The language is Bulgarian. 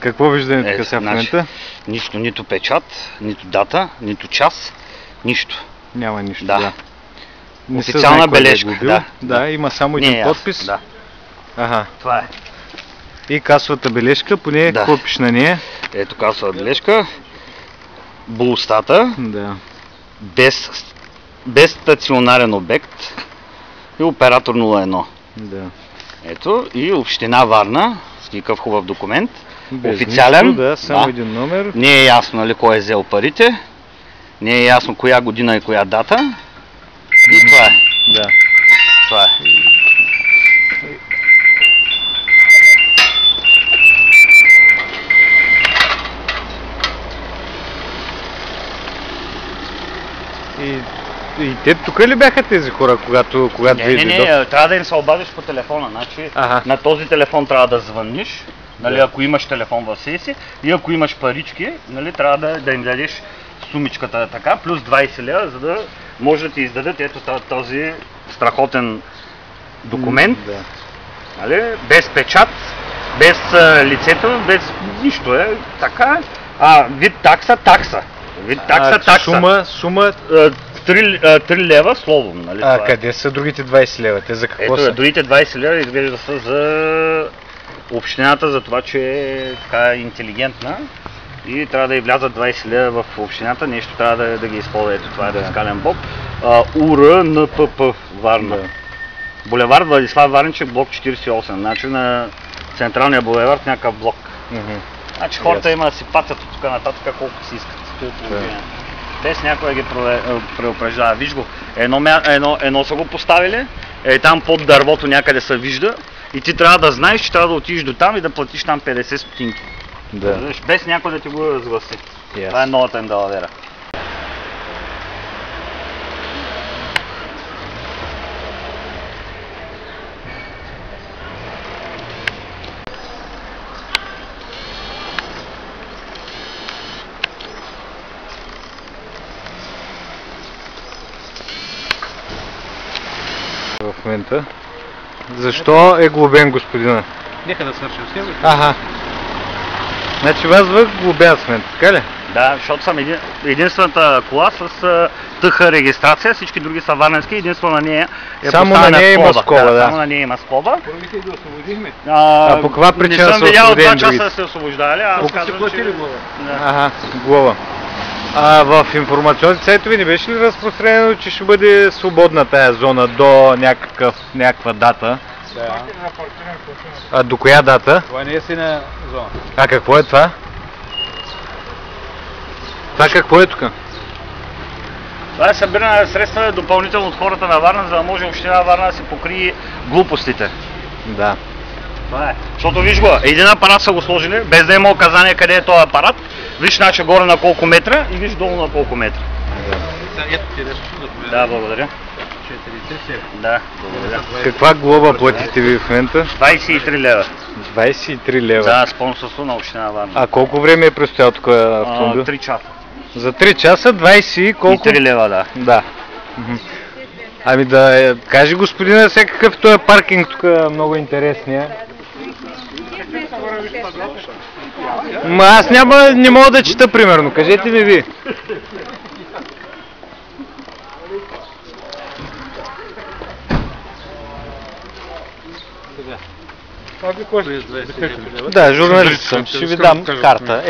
Какво виждаме тук сега в момента? Нищо, нито печат, нито дата, нито час, нищо. Няма нищо, Да. Не Официална бележка. Да, има само един подпис. Да. Ага. Това е. И касовата бележка, по нея какво пише на нея? Ето касова бележка. Булстата. Да. Без стационарен обект и оператор 01. Да. Ето и Община Варна, с никакъв хубав документ. Без Официален. Нищо, да, само един номер. Не е ясно, нали, кой е взел парите. Не е ясно коя година и коя дата. И това е. Да. Това е. И те тук ли бяха тези хора, когато Не, трябва да им се обадиш по телефона. Значи, на този телефон трябва да звъниш, нали, ако имаш телефон в себе си, и ако имаш парички, нали, трябва да им дадеш сумичката така, плюс 20 лева, за да може да ти издадат ето този страхотен документ, нали, без печат, без лицето, без нищо е така. Вид такса. Вид такса. Сума 3 лева слово. Нали, къде са другите 20 лева? Те за какво са? Другите 20 лева изглежда са за общината, за това, че е така интелигентна и трябва да й влязат 20 лева в общината, нещо трябва да ги използва. Ето това е скален боб. УРНПП Варна. Булевард Владислав Варничев, блок 48. Значи на централния булевард някакъв блок. Значи хората има да си патят от тук нататък колко си искат. Без някой да ги преупреждава. Виж го, едно са го поставили, там под дървото някъде се вижда и ти трябва да знаеш, че трябва да отидеш до там и да платиш там 50 стотинки. Без някой да ти го разгласи. Това е новата им далавера. В момента. Защо е глобен господина? Нека да свършим с него. Значи вас глобят с мен, така ли? Да, защото съм единствената кола с тъха регистрация, всички други са варненски, единствено на нея е само на нея има скоба. Само на нея има скоба. Първите да освободихме. По каква причина са освободени? Не съм видял 2 часа да се освобождали, аз казвам, че... глоба. В информационните сайтове не беше ли разпространено, че ще бъде свободна тая зона до някаква дата? Да. До коя дата? Това не е сина зона. Какво е това? Това какво е тук? Това е събиране на средства допълнително от хората на Варна, за да може община Варна да си покрие глупостите. Да. Това е. Защото виж го, един апарат са го сложили, без да има указание къде е този апарат. Виж значи горе на колко метра и виж долу на колко метра. Ето ти нещо. Да, благодаря. 47. Да, благодаря. Каква глоба платите ви в момента? 23 лева. 23 лева. За спонсорство на община Варна. Колко време е престоял тук автомобил? 3 часа. За 3 часа 20 и колко? 3 лева, да. Да. Да каже господина всякакъв този паркинг тук е много интересния. Аз не мога да чета примерно, кажете ми ви. Да, журналист съм, ще ви дам карта.